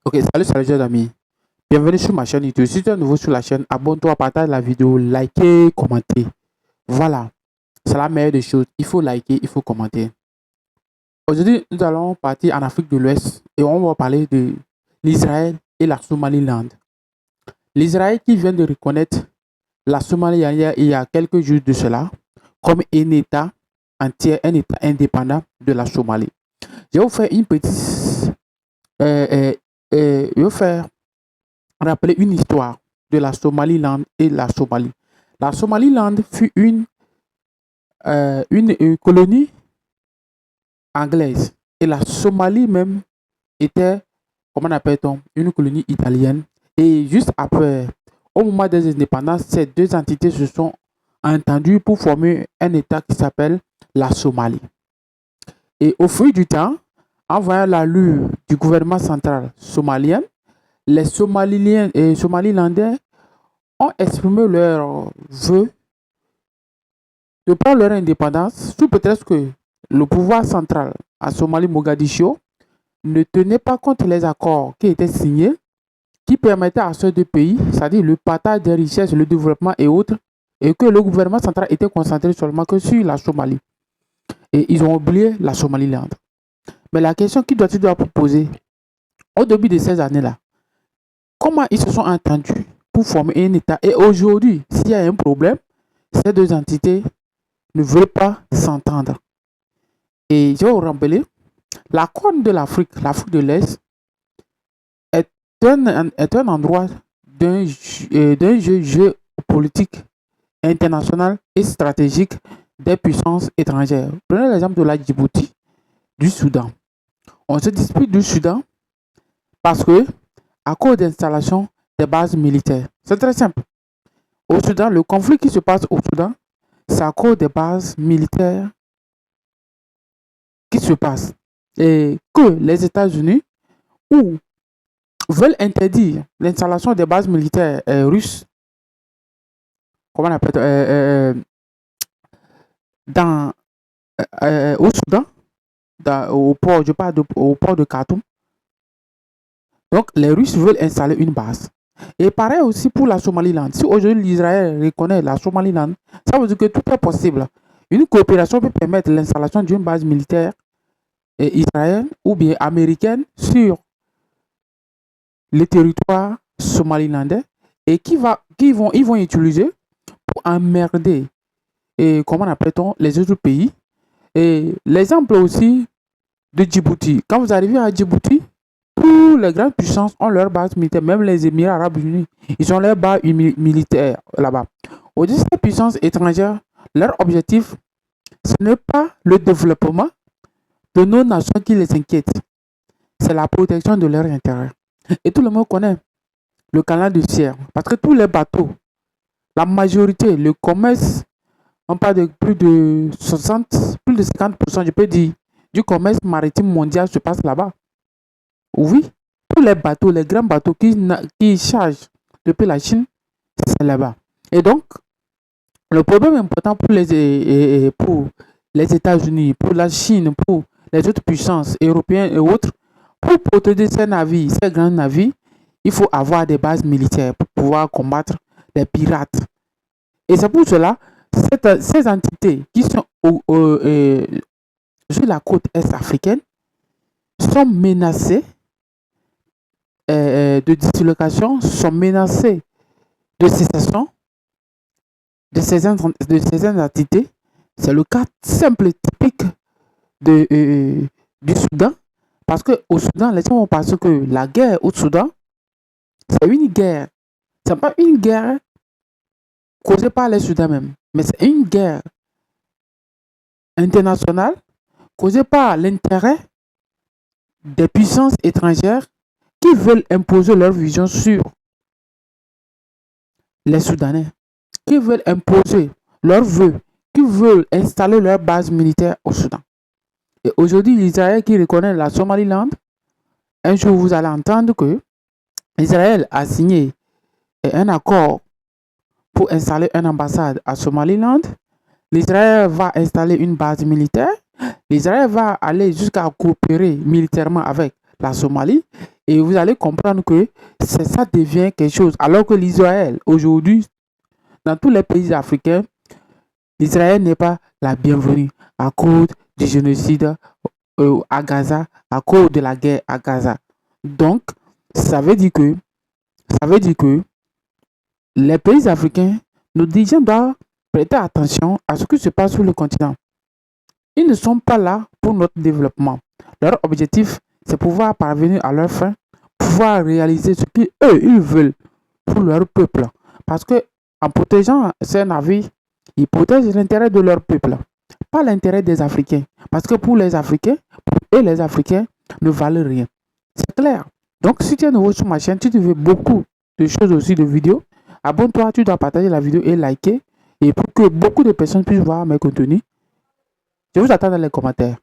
Ok, salut chers amis. Bienvenue sur ma chaîne YouTube. Si tu es nouveau sur la chaîne, abonne-toi, partage la vidéo, likez, commentez. Voilà, c'est la meilleure des choses. Il faut liker, il faut commenter. Aujourd'hui, nous allons partir en Afrique de l'Ouest et on va parler de l'Israël et la Somaliland. L'Israël qui vient de reconnaître la Somalie il y a quelques jours de cela comme un État entier, un État indépendant de la Somalie. Je vais vous faire une petite... je vais vous faire rappeler une histoire de la Somaliland et la Somalie. La Somaliland fut une colonie anglaise et la Somalie même était, comment appelle-t-on, une colonie italienne. Et juste après, au moment des indépendances, ces deux entités se sont entendues pour former un État qui s'appelle la Somalie. Et au fil du temps, en voyant l'allure du gouvernement central somalien, les Somaliens et Somalilandais ont exprimé leur vœu de prendre leur indépendance sous prétexte que le pouvoir central à Somalie-Mogadiscio ne tenait pas compte des accords qui étaient signés, qui permettaient à ces deux pays, c'est-à-dire le partage des richesses, le développement et autres, et que le gouvernement central était concentré seulement que sur la Somalie. Et ils ont oublié la Somaliland. Mais la question qui doit poser au début de ces années-là, comment ils se sont entendus pour former un État? Et aujourd'hui, s'il y a un problème, ces deux entités ne veulent pas s'entendre. Et je vais vous rappeler, la corne de l'Afrique, l'Afrique de l'Est, est un endroit d'un jeu géopolitique international et stratégique des puissances étrangères. Prenez l'exemple de la Djibouti, du Soudan. On se dispute du Soudan parce que, à cause d'installation des bases militaires. C'est très simple. Au Soudan, le conflit qui se passe au Soudan, c'est à cause des bases militaires qui se passent. Et que les États-Unis veulent interdire l'installation des bases militaires russes, comment on appelle dans, au Soudan, au port, je parle au port de Khartoum. Donc, les Russes veulent installer une base. Et pareil aussi pour la Somaliland. Si aujourd'hui l'Israël reconnaît la Somaliland, ça veut dire que tout est possible. Une coopération peut permettre l'installation d'une base militaire israélienne ou bien américaine sur les territoires somalilandais et ils vont utiliser pour emmerder et comment appelle-t-on les autres pays. Et l'exemple aussi de Djibouti. Quand vous arrivez à Djibouti, toutes les grandes puissances ont leur base militaire, même les Émirats arabes unis, ils ont leur base militaire là-bas. Aujourd'hui, ces puissances étrangères, leur objectif, ce n'est pas le développement de nos nations qui les inquiète, c'est la protection de leurs intérêts. Et tout le monde connaît le canal de Suez, parce que tous les bateaux, la majorité, le commerce, on parle de plus de 60, plus de 50%, je peux dire, du commerce maritime mondial se passe là-bas. Oui, tous les bateaux, les grands bateaux qui chargent depuis la Chine, c'est là-bas. Et donc, le problème important pour les États-Unis, pour la Chine, pour les autres puissances européennes et autres, pour protéger ces navires, ces grands navires, il faut avoir des bases militaires pour pouvoir combattre les pirates. Et c'est pour cela, ces entités qui sont sur la côte est africaine sont menacées de dislocation, sont menacées de sécession de ces entités. C'est le cas simple et typique du Soudan. Parce qu'au Soudan, les gens pensent que la guerre au Soudan, c'est une guerre. Ce n'est pas une guerre causée par les Soudans même, mais c'est une guerre internationale causée par l'intérêt des puissances étrangères qui veulent imposer leur vision sur les Soudanais, qui veulent imposer leurs vœux, qui veulent installer leur base militaire au Soudan. Et aujourd'hui, l'Israël qui reconnaît la Somaliland, un jour vous allez entendre que Israël a signé un accord pour installer une ambassade à Somaliland. L'Israël va installer une base militaire. L'Israël va aller jusqu'à coopérer militairement avec la Somalie. Et vous allez comprendre que ça devient quelque chose. Alors que l'Israël, aujourd'hui, dans tous les pays africains, l'Israël n'est pas la bienvenue à cause du génocide à Gaza, à cause de la guerre à Gaza. Donc, ça veut dire que les pays africains, nos dirigeants doivent prêter attention à ce qui se passe sur le continent. Ils ne sont pas là pour notre développement. Leur objectif, c'est pouvoir parvenir à leur fin, pouvoir réaliser ce qu'eux, ils veulent pour leur peuple. Parce que en protégeant ces navires, ils protègent l'intérêt de leur peuple, pas l'intérêt des Africains. Parce que pour les Africains, les Africains ne valent rien. C'est clair. Donc, si tu es nouveau sur ma chaîne, si tu veux beaucoup de choses aussi, de vidéos, abonne-toi, tu dois partager la vidéo et liker. Et pour que beaucoup de personnes puissent voir mes contenus, je vous attends dans les commentaires.